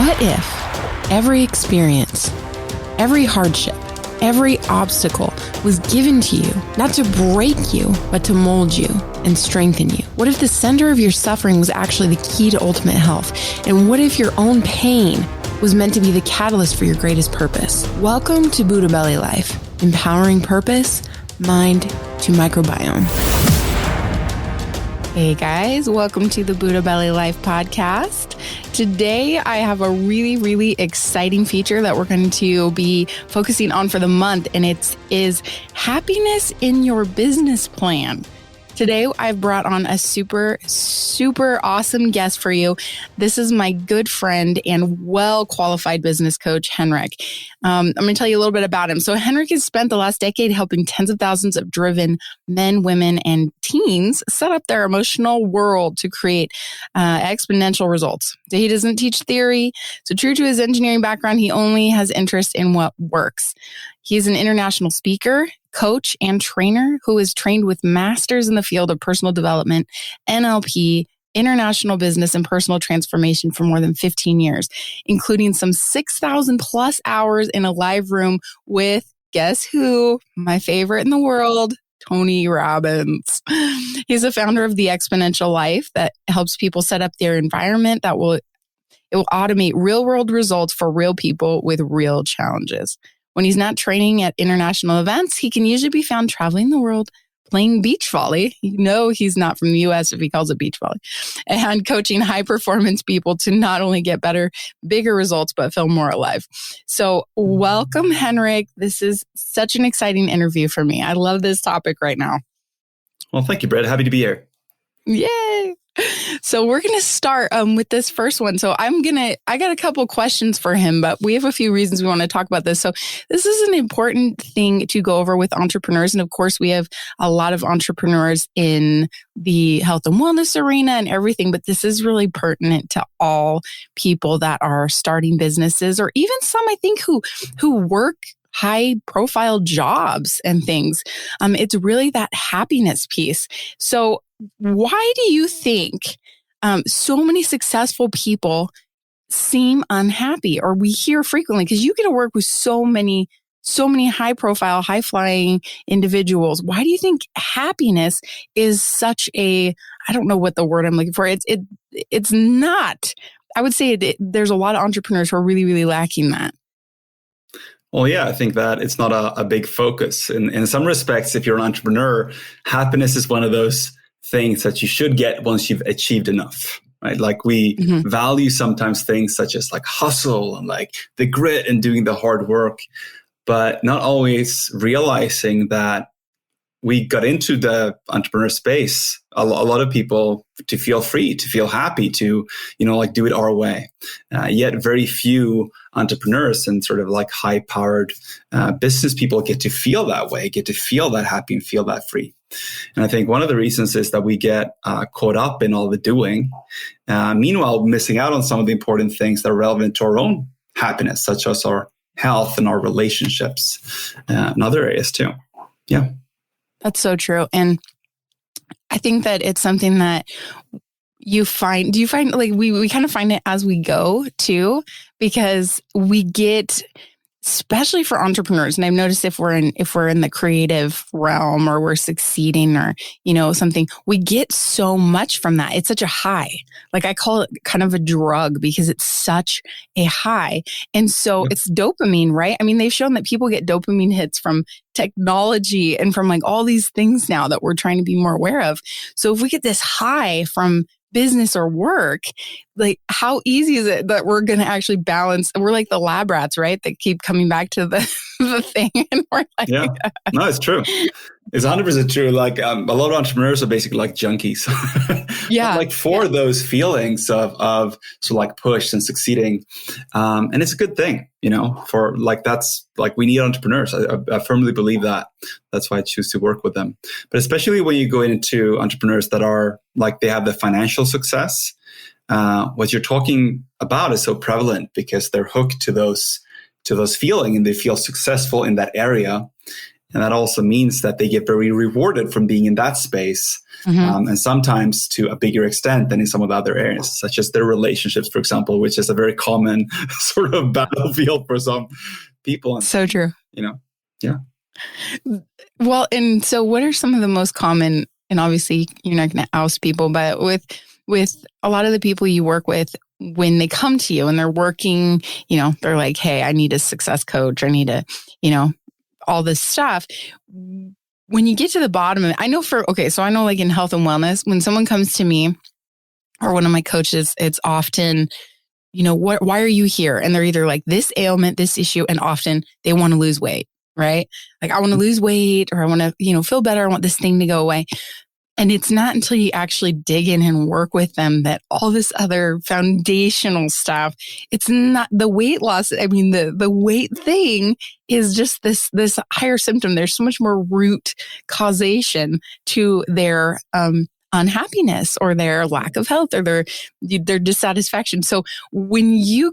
What if every experience, every hardship, every obstacle was given to you, not to break you, but to mold you and strengthen you? What if the center of your suffering was actually the key to ultimate health? And what if your own pain was meant to be the catalyst for your greatest purpose? Welcome to Buddha Belly Life, empowering purpose, mind to microbiome. Hey guys, welcome to the Buddha Belly Life podcast. Today, I have a really exciting feature that we're going to be focusing on for the month, and it is happiness in your business plan. Today, I've brought on a super awesome guest for you. This is my good friend and well-qualified business coach, Henrik. I'm going to tell you a little bit about him. So Henrik has spent the last decade helping tens of thousands of driven men, women, and teens set up their emotional world to create exponential results. So he doesn't teach theory. So true to his engineering background, he only has interest in what works. He's an international speaker, coach, and trainer who is trained with masters in the field of personal development, NLP, international business, and personal transformation for more than 15 years, including some 6,000 plus hours in a live room with, guess who? My favorite in the world, Tony Robbins. He's a founder of the Exponential Life that helps people set up their environment it will automate real world results for real people with real challenges. When he's not training at international events, he can usually be found traveling the world, playing beach volley. You know he's not from the US if he calls it beach volley. And coaching high-performance people to not only get better, bigger results, but feel more alive. So welcome, Henrik. This is such an exciting interview for me. I love this topic right now. Well, thank you, Britt. Happy to be here. Yay! So we're going to start with this first one. So I got a couple questions for him, but we have a few reasons we want to talk about this. So this is an important thing to go over with entrepreneurs. And of course, we have a lot of entrepreneurs in the health and wellness arena and everything, but this is really pertinent to all people that are starting businesses, or even some, I think, who work high profile jobs and things. It's really that happiness piece. So why do you think so many successful people seem unhappy, or we hear frequently, because you get to work with so many high profile, high flying individuals. Why do you think happiness is such I don't know what the word I'm looking for. It's not, I would say there's a lot of entrepreneurs who are really lacking that. Well, yeah, I think that it's not a big focus. In some respects, if you're an entrepreneur, happiness is one of those things that you should get once you've achieved enough, right? Like we value sometimes things such as like hustle and like the grit and doing the hard work, but not always realizing that we got into the entrepreneur space, a lot of people, to feel free, to feel happy, to, like do it our way. Yet very few entrepreneurs and sort of like high-powered business people get to feel that way, get to feel that happy and feel that free. And I think one of the reasons is that we get caught up in all the doing, meanwhile missing out on some of the important things that are relevant to our own happiness, such as our health and our relationships and other areas too. Yeah. That's so true. And I think that it's something that do you find like we kind of find it as we go too, because we get, especially for entrepreneurs, and I've noticed if we're in the creative realm or we're succeeding or, something, we get so much from that. It's such a high. Like I call it kind of a drug because it's such a high. And so it's dopamine, right? I mean, they've shown that people get dopamine hits from technology and from like all these things now that we're trying to be more aware of. So if we get this high from business or work, like how easy is it that we're going to actually balance? We're like the lab rats, right? That keep coming back to the thing. And we're like, yeah, no, it's true. It's 100% true. Like a lot of entrepreneurs are basically like junkies. Yeah. Like for those feelings of sort of like push and succeeding. And it's a good thing, for like, that's like, we need entrepreneurs. I firmly believe that. That's why I choose to work with them. But especially when you go into entrepreneurs that are like, they have the financial success, what you're talking about is so prevalent because they're hooked to those feeling and they feel successful in that area. And that also means that they get very rewarded from being in that space, and sometimes to a bigger extent than in some of the other areas, such as their relationships, for example, which is a very common sort of battlefield for some people. And, so true. Yeah. Well, and so what are some of the most common, and obviously you're not going to oust people, but with a lot of the people you work with, when they come to you and they're working, they're like, hey, I need a success coach. I need all this stuff. When you get to the bottom of it, so I know like in health and wellness, when someone comes to me or one of my coaches, it's often, why are you here? And they're either like this ailment, this issue, and often they want to lose weight, right? Like I want to lose weight, or I want to, feel better. I want this thing to go away. And it's not until you actually dig in and work with them that all this other foundational stuff, it's not the weight loss. I mean, the weight thing is just this higher symptom. There's so much more root causation to their unhappiness or their lack of health or their dissatisfaction. So when do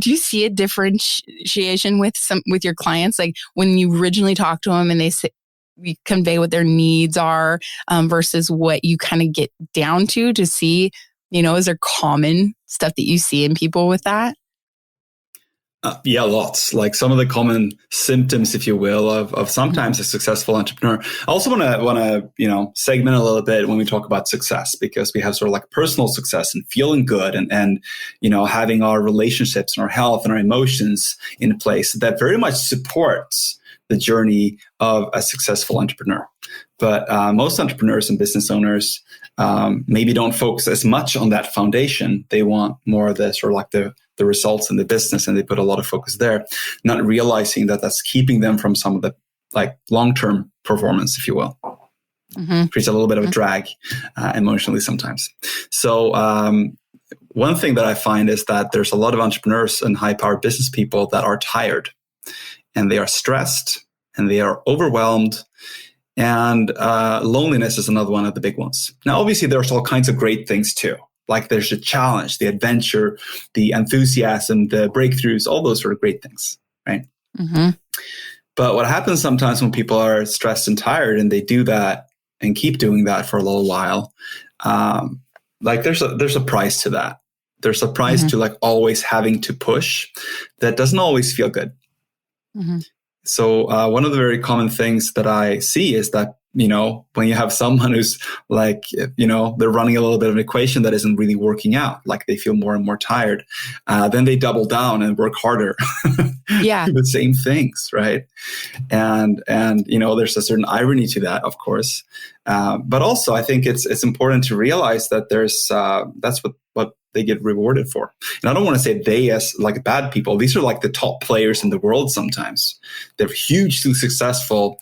you see a differentiation with your clients? Like when you originally talk to them and they say, you convey what their needs are versus what you kind of get down to see, is there common stuff that you see in people with that? Yeah, lots. Like some of the common symptoms, if you will, of sometimes a successful entrepreneur. I also want to segment a little bit when we talk about success, because we have sort of like personal success and feeling good and having our relationships and our health and our emotions in place that very much supports the journey of a successful entrepreneur. But most entrepreneurs and business owners maybe don't focus as much on that foundation. They want more of the sort of like the results in the business, and they put a lot of focus there, not realizing that that's keeping them from some of the like long-term performance, if you will. Creates a little bit of a drag emotionally sometimes. So one thing that I find is that there's a lot of entrepreneurs and high-powered business people that are tired. And they are stressed and they are overwhelmed. And loneliness is another one of the big ones. Now, obviously, there's all kinds of great things too. Like there's the challenge, the adventure, the enthusiasm, the breakthroughs, all those sort of great things, right? But what happens sometimes when people are stressed and tired and they do that and keep doing that for a little while, like there's a price to that. There's a price to like always having to push that doesn't always feel good. So one of the very common things that I see is that, when you have someone who's like, they're running a little bit of an equation that isn't really working out, like they feel more and more tired, then they double down and work harder. Yeah. Do the same things, right? And there's a certain irony to that, of course. But also I think it's important to realize that that's what they get rewarded for. And I don't want to say they as like bad people. These are like the top players in the world sometimes. They're hugely successful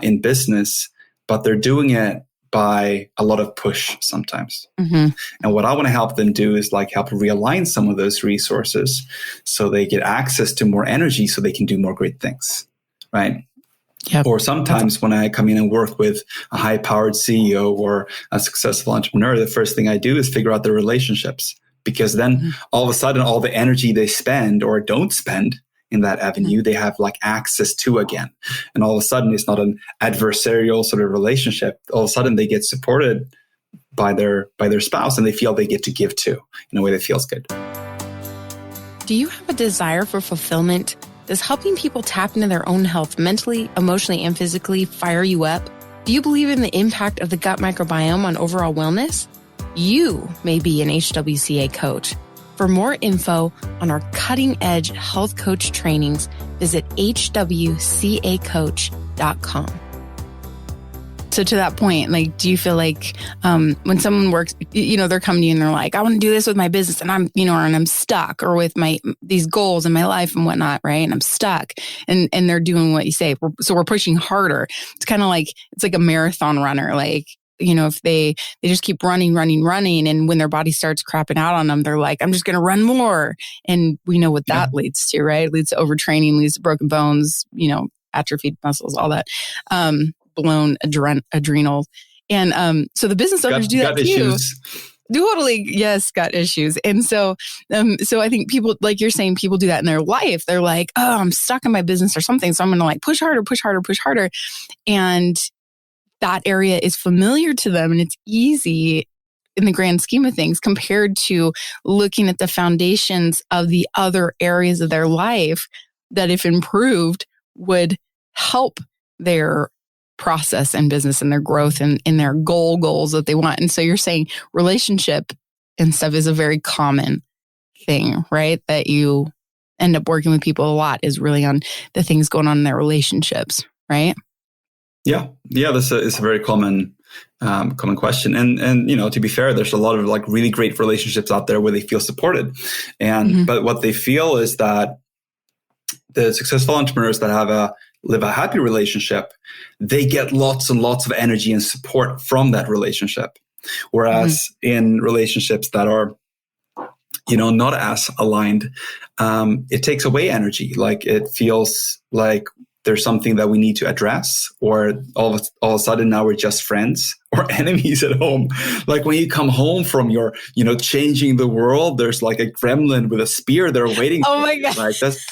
in business, but they're doing it by a lot of push sometimes. And what I want to help them do is like help realign some of those resources so they get access to more energy so they can do more great things, right? Yep. Or sometimes when I come in and work with a high-powered CEO or a successful entrepreneur, the first thing I do is figure out their relationships, because then all of a sudden, all the energy they spend or don't spend in that avenue, they have like access to again. And all of a sudden, it's not an adversarial sort of relationship. All of a sudden, they get supported by their spouse, and they feel they get to give too in a way that feels good. Do you have a desire for fulfillment? Does helping people tap into their own health mentally, emotionally, and physically fire you up? Do you believe in the impact of the gut microbiome on overall wellness? You may be an HWCA coach. For more info on our cutting-edge health coach trainings, visit hwcacoach.com. So to that point, like, do you feel like when someone works, they're coming to you and they're like, I want to do this with my business and I'm stuck, or with these goals in my life and whatnot, right? And I'm stuck, and they're doing what you say. So we're pushing harder. It's kind of like, it's like a marathon runner. Like, if they just keep running, and when their body starts crapping out on them, they're like, I'm just going to run more. And we know what that leads to, right? It leads to overtraining, leads to broken bones, atrophied muscles, all that. Blown adrenals. And so the business owners do that too. Totally. Yes, got issues. And so I think people, like you're saying, people do that in their life. They're like, oh, I'm stuck in my business or something. So I'm going to like push harder, push harder, push harder. And that area is familiar to them and it's easy in the grand scheme of things compared to looking at the foundations of the other areas of their life that, if improved, would help their process and business and their growth and in their goals that they want. And so you're saying relationship and stuff is a very common thing, right? That you end up working with people a lot is really on the things going on in their relationships, right? Yeah. This is a very common question. And to be fair, there's a lot of like really great relationships out there where they feel supported. And but what they feel is that the successful entrepreneurs that live a happy relationship, they get lots and lots of energy and support from that relationship. Whereas in relationships that are, not as aligned, it takes away energy. Like it feels like there's something that we need to address, or all of a sudden now we're just friends or enemies at home. Like when you come home from your, changing the world, there's like a gremlin with a spear there waiting. Oh my God. Like that's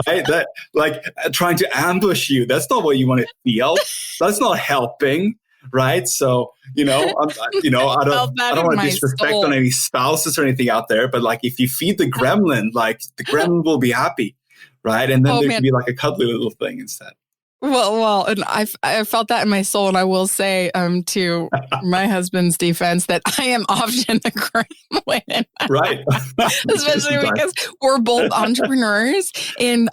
right. That like trying to ambush you. That's not what you want to feel. That's not helping. Right. So, I don't want to disrespect on any spouses or anything out there, but like if you feed the gremlin, like the gremlin will be happy. Right. And then can be like a cuddly little thing instead. Well, and I felt that in my soul. And I will say to my husband's defense that I am often a gremlin. Right. Especially because we're both entrepreneurs and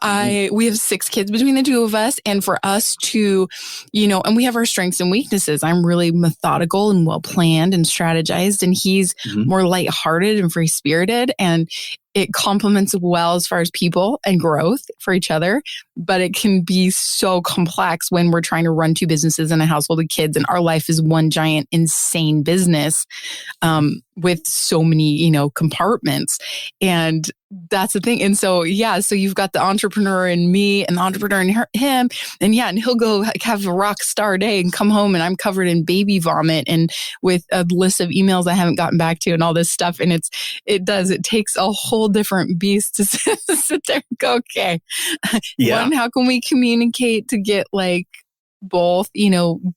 we have 6 kids between the two of us. And for us to, and we have our strengths and weaknesses. I'm really methodical and well-planned and strategized. And he's more lighthearted and free-spirited. And it complements well as far as people and growth for each other, but it can be so complex when we're trying to run 2 businesses and a household of kids, and our life is one giant insane business with so many, compartments. And that's the thing. And so, so you've got the entrepreneur in me and the entrepreneur in him. And and he'll go have a rock star day and come home and I'm covered in baby vomit and with a list of emails I haven't gotten back to and all this stuff. And it takes a whole different beast to sit there and go, okay, one, how can we communicate to get like both,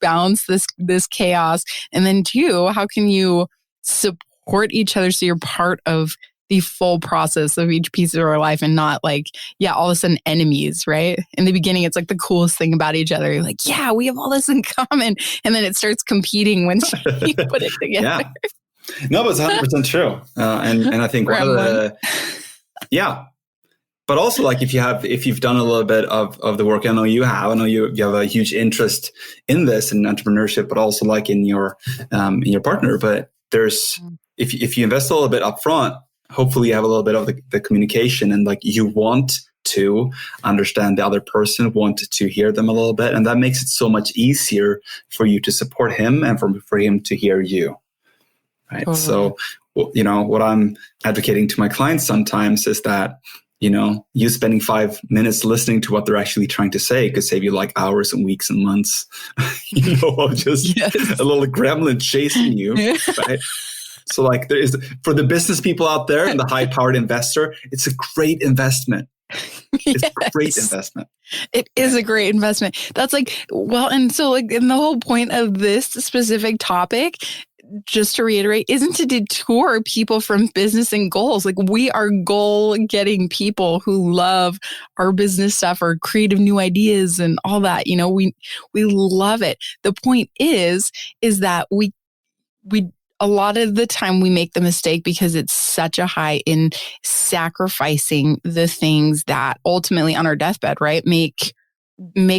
balance this chaos? And then 2, how can you support each other so you're part of the full process of each piece of our life and not like, all of a sudden enemies, right? In the beginning, it's like the coolest thing about each other. You're like, we have all this in common. And then it starts competing when you put it together. No, but it's 100% true. And I think one of the, but also like if you've done a little bit of the work, I know you have a huge interest in this and entrepreneurship, but also like in your partner. But there's, if you invest a little bit up front, hopefully you have a little bit of the communication and like you want to understand the other person, want to hear them a little bit. And that makes it so much easier for you to support him and for him to hear you. Right. Mm-hmm. So, what I'm advocating to my clients sometimes is that, you spending 5 minutes listening to what they're actually trying to say could save you like hours and weeks and months, of just a little gremlin chasing you. Right. So like there is, for the business people out there and the high-powered investor, it's a great investment. It's a great investment. It is a great investment. That's like, and so like, and the whole point of this specific topic, just to reiterate, isn't to detour people from business and goals. Like we are goal-getting people who love our business stuff, our creative new ideas and all that. We love it. The point is that we a lot of the time we make the mistake because it's such a high in sacrificing the things that ultimately on our deathbed, right, make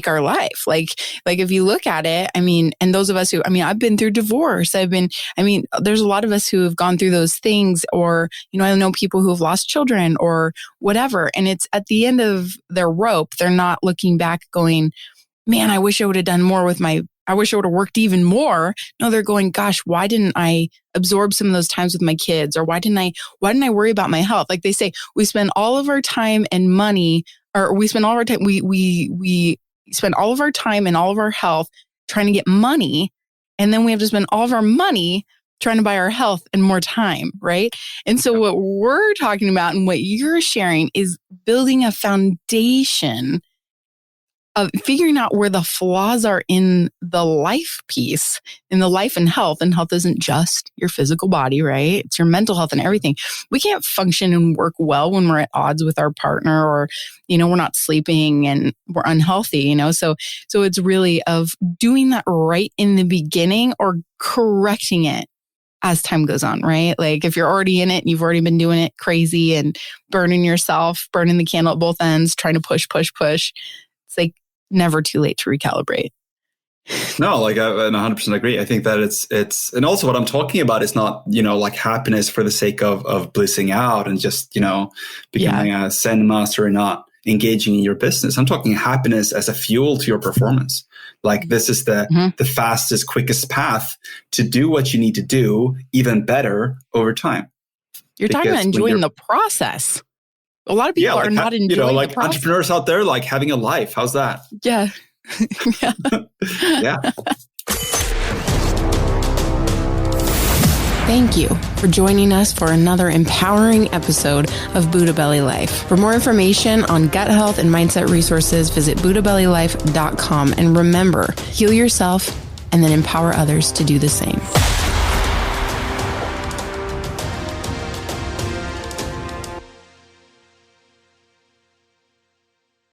our life. Like if you look at it, and those of us who, I've been through divorce. There's a lot of us who have gone through those things, or, I know people who have lost children or whatever. And it's at the end of their rope. They're not looking back going, man, I wish I would have done more I wish I would have worked even more. No, they're going, gosh, why didn't I absorb some of those times with my kids? Or why didn't I worry about my health? Like they say, we spend all of our time and money, or we spend all of our time, we spend all of our time and all of our health trying to get money. And then we have to spend all of our money trying to buy our health and more time, right? And so what we're talking about and what you're sharing is building a foundation of figuring out where the flaws are in the life piece, in the life and health. And health isn't just your physical body, right? It's your mental health and everything. We can't function and work well when we're at odds with our partner, or, we're not sleeping and we're unhealthy, So it's really of doing that right in the beginning or correcting it as time goes on, right? Like if you're already in it and you've already been doing it crazy and burning yourself, burning the candle at both ends, trying to push. It's like never too late to recalibrate. No, like I 100% agree. I think that it's, and also what I'm talking about is not, like happiness for the sake of blissing out and just, becoming a Zen master and not engaging in your business. I'm talking happiness as a fuel to your performance. Like this is the fastest, quickest path to do what you need to do even better over time. You're talking about enjoying the process. A lot of people are not enjoying the process. Entrepreneurs out there, like having a life. How's that? Yeah. Yeah. Thank you for joining us for another empowering episode of Buddha Belly Life. For more information on gut health and mindset resources, visit buddhabellylife.com. And remember, heal yourself and then empower others to do the same.